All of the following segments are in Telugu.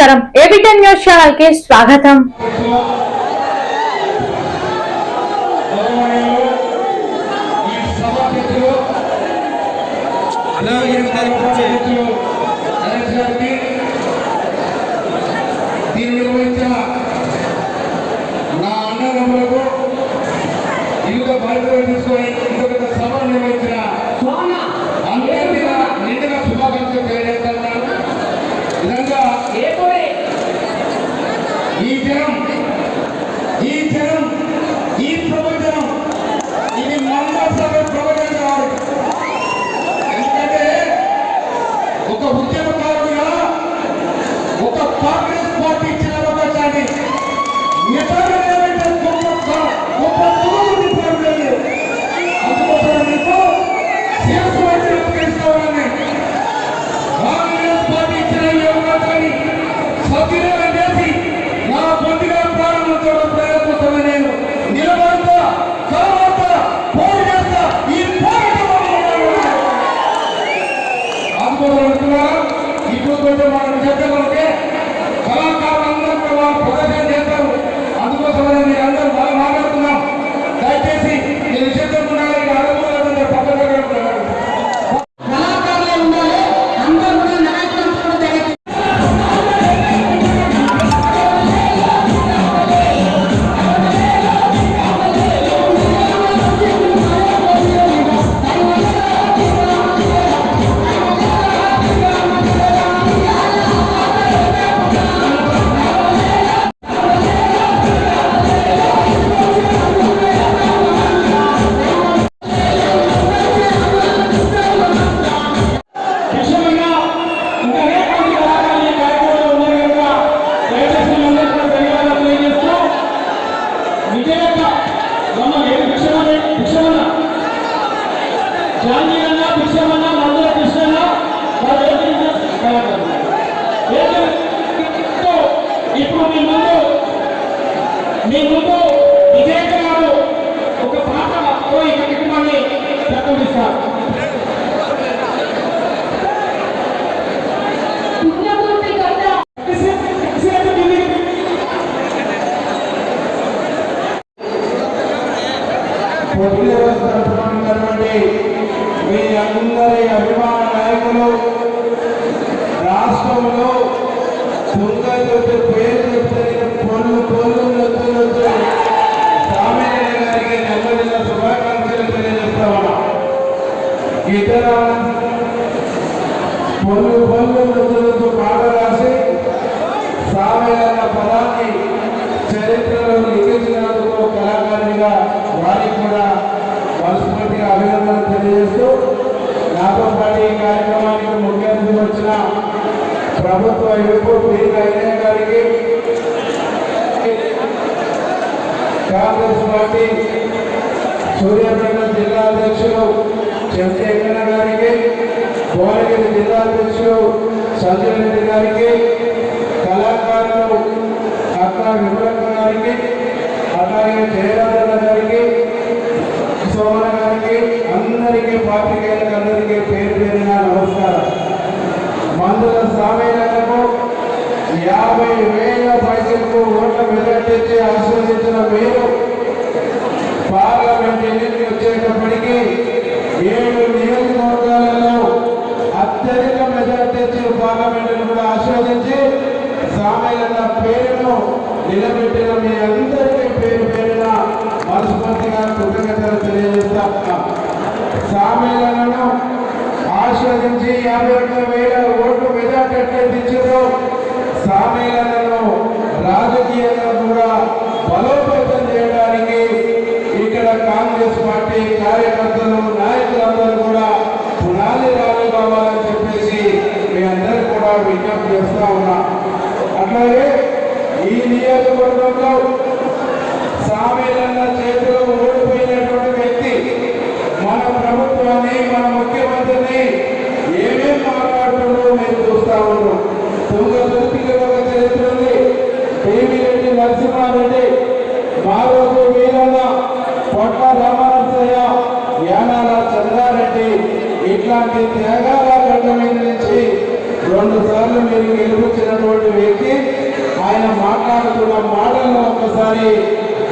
నమస్కారం ఏబిటెన్ న్యూస్ ఛానల్ కి స్వాగతం। మీ అందరి అభిమాన నాయకులు రాష్ట్రంలో తుంగతుడు పేరు చెప్తే పొల్లు సామాన్య గారికి నెమ్మదిన శుభాకాంక్షలు తెలియజేస్తా ఉన్నా। ఇతర పొల్లు పాట రాసి సామాన్య పదాన్ని చరిత్రలో లిఖించినందుకు కళాకారునిగా వారికి కూడా మనస్ఫూర్తిగా అభినందనలు తెలియజేస్తూ నాతో పాటు ఈ కార్యక్రమానికి ముఖ్య అతిథి వచ్చిన ప్రభుత్వ యువకు పి కైనయ్య గారికి, కాంగ్రెస్ పార్టీ సూర్యాపేట జిల్లా అధ్యక్షులు చంద్రశేఖర గారికి, భువనగిరి జిల్లా అధ్యక్షులు సంజయ్ రెడ్డి గారికి, కళాకారులు అక్క విమలక్క గారికి, అలాగే జయరాజన్న గారికి, సోమన గారికి, అందరికీ పాత్రికేయులకు అందరికీ పేరు పేరున నమస్కారం। మందుల సామేలకు 50,000 పైసలకు ఓట్ల మెజార్టీ ఆశీర్వదించిన మీరు పార్లమెంట్ ఎన్నికలు వచ్చేటప్పటికీ 7 నియోజకవర్గాలలో అత్యధిక మెజార్టీ పార్లమెంటును కూడా ఆశీర్వదించి సామేలన్న పేరును నిలబెట్టిన మీ అందరికీ పేరు పేరున మనస్ఫూర్తిగా కృతజ్ఞతలు తెలియజేస్తా ఉన్నాం। సామేలను ఆశీర్వదించి 51,000 ఓట్లు మెజార్టీ తెచ్చారు। సామేలను రాజకీయంగా కూడా బలోపేతం చేయడానికి ఇక్కడ కాంగ్రెస్ పార్టీ కార్యకర్తలు నాయకులందరూ కూడా పునాది రాళ్ళు కావాలని చెప్పేసి మీ అందరూ కూడా విజ్ఞప్తి చేస్తా ఉన్నా। అట్లాగే ఈ నియోజకవర్గంలో సామేలన్న చేతిలో ఓడిపోయినటువంటి వ్యక్తి మన ప్రభుత్వాన్ని, మన ముఖ్యమంత్రిని ఏమేం మాట్లాడుతుందో మీరు చూస్తా ఉన్నారు। తుంగతుర్తికి ఒక చరిత్ర ఉంది, దేవిరెడ్డి నరసింహారెడ్డి, మారోజు వీరన్న, పొట్ల రామనరసయ్య, యానాల చంద్రారెడ్డి ఇట్లాంటి త్యాగాల గడ్డ మీద నుంచి 2 సార్లు మీరు గెలిపించినటువంటి వ్యక్తి ఆయన మాట్లాడుతున్న మాటలను ఒక్కసారి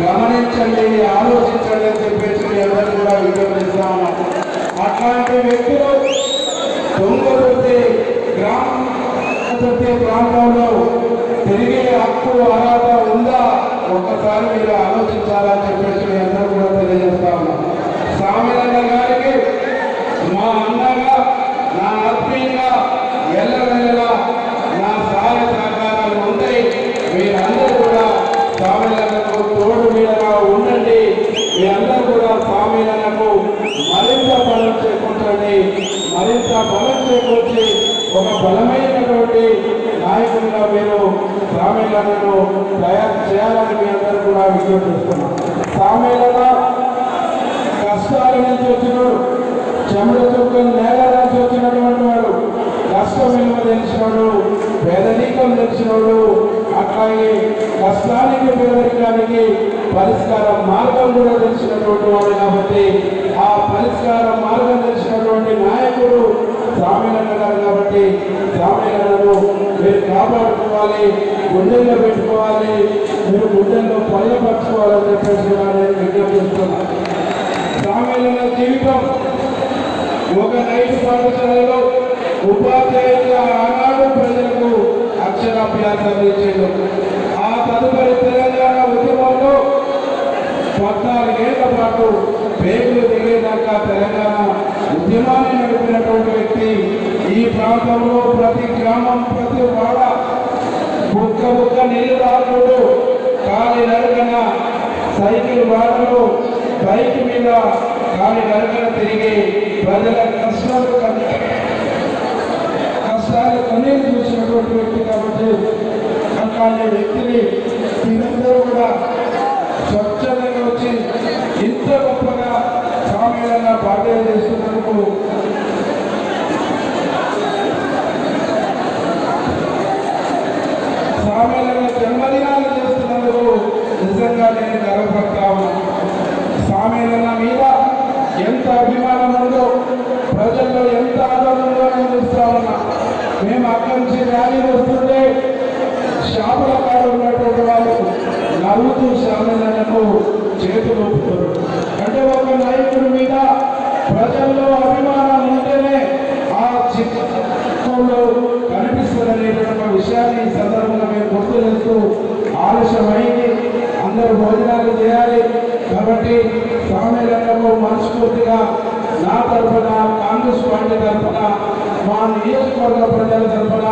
గమనించండి, ఆలోచించండి అని చెప్పేసి మీ అందరూ కూడా విజ్ఞప్తిస్తా ఉన్నాం. అట్లాంటి వ్యక్తులు దొంగతుర్తి ప్రాంతంలో తిరిగే హక్కు అర్హత ఉందా ఒక్కసారి మీరు ఆలోచించాలని చెప్పేసి మీ అందరూ కూడా తెలియజేస్తా ఉన్నాం. సామిరన్న గారికి మా అన్నగా, నా ఆత్మీయంగా ఎల్లవెల్లలా నా సహాయ సహకారాలు ఉంటాయి. మీరందరూ కూడా సామిరన్నకు తోడు మీదగా ఉండండి. మీ అందరూ కూడా సామిరన్నకు మరింత బలం చేకూర్చండి, మరింత బలం చేకూర్చి ఒక బలమైనటువంటి నాయకుడిగా మీరు సామిరన్నను తయారు చేయాలని మీ అందరూ కూడా విజ్ఞప్తిస్తున్నాం. సామిరన్న కష్టాల నుంచి వచ్చినోడు, చెమట చుక్కలు నేల నుంచి వచ్చినటువంటి వాడు, కష్టం విలువ తెలిసినోడు, పేదరికం తెలిసినోడు, అట్లాగే కష్టానికి పేదరికానికి పరిష్కార మార్గం కూడా తెలిసినటువంటి వాడు. కాబట్టి ఆ పరిష్కార మార్గం తెలిసినటువంటి నాయకుడు సామిరన్న గారు. కాబట్టి సామిరన్నను మీరు కాపాడుకోవాలి, గుండెల్లో పెట్టుకోవాలి, మీరు గుండెల్లో పల్లపరచుకోవాలని చెప్పేసి నేను విజ్ఞప్తిస్తున్నాను. సామిరన్న జీవితం ఒక నైట్ పాఠశాలలో ఉపాధ్యాయులుగా ఆనాడు ప్రజలకు అక్షరాభ్యాసం ఇచ్చేది. ఆ తదుపరి తెలంగాణ ఉద్యమంలో 14 ఏళ్ల పాటు పేగులు దిగేదాకా తెలంగాణ ఉద్యమాన్ని నడిపినటువంటి వ్యక్తి. ఈ ప్రాంతంలో ప్రతి గ్రామం, ప్రతి వాడ బుక్క నీళ్లు రాకుడు, కాలి నడకన సైకిల్ వాడలు, బైక్ మీద కాలి నడకన తిరిగి ప్రజల కష్టాలు కన్నీరు చూసినటువంటి వ్యక్తి. కాబట్టి అట్లాంటి వ్యక్తిని మీరందరూ కూడా స్వచ్ఛందంగా వచ్చి ఇంత గొప్పగా సామిరన్న బాధ్యత చేస్తున్నందుకు సామిరన్న జన్మదినాలు చేస్తున్నందుకు నిజంగా నేను గర్వపడతా ఉన్నాను. సామిరన్న మీద ఎంత అభిమానం ఉందో, ప్రజల్లో ఎంత ఆదరణ ఉందో నేను చూస్తా ఉన్నా. మేము అక్కడి నుంచి ర్యాలీ వస్తుంటే షాపుల కాడ ఉన్నటువంటి వాళ్ళు నవ్వుతూ సామిరన్నకు చేతులు ఊపుతారు. అంటే ఒక నాయకుడి మీద ప్రజల్లో అభిమానం ఉంటేనే ఆ చిత్రంలో కనిపిస్తుందనేటువంటి విషయాన్ని ఈ సందర్భంగా మేము గుర్తు చేస్తూ, ఆలస్యమైంది, అందరూ భోజనాలు చేయాలి. కాబట్టి సామిరన్నకు మనస్ఫూర్తిగా నా తరఫున, కాంగ్రెస్ పార్టీ తరఫున, మా నియోజకవర్గ ప్రజల తరఫున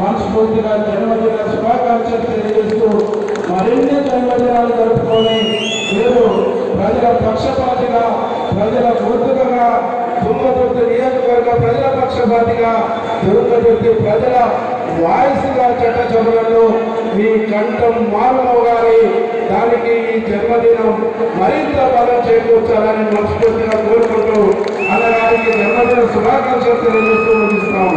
మనస్ఫూర్తిగా జన్మదిన శుభాకాంక్షలు తెలియజేస్తూ మరిన్ని జన్మదినాలు జరుపుకొని మీరు ప్రజల పక్షపాతిగా, ప్రజల గుర్తుగా, తుంగతుర్తి నియోజకవర్గ ప్రజల పక్షపాతిగా, తుంగతుర్తి ప్రజల వాయిస్గా చట్ట చదువులలో మీ కంఠం మారుమోగాలి. దానికి ఈ జన్మదినం మరింత బలం చేకూర్చాలని మనస్ఫూర్తిగా కోరుకుంటూ అన్నగారికి జన్మదిన శుభాకాంక్షలు తెలియజేస్తూ ముగిస్తాం.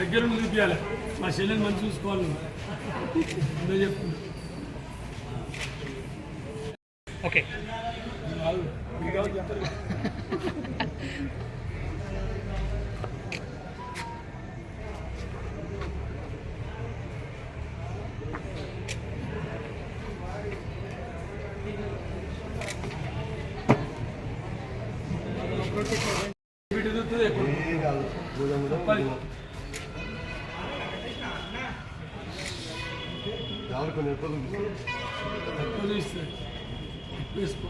దగ్గర నుండి చూపించాలి మా చెల్లెని మంచి చూసుకోవాలి నువ్వు చెప్తున్నా ఓకే చెప్తారు వీటి చూస్తుంది ఎక్కువ చెప్పాలి ఎక్కువ చూస్తే ఎక్కువ వేసుకో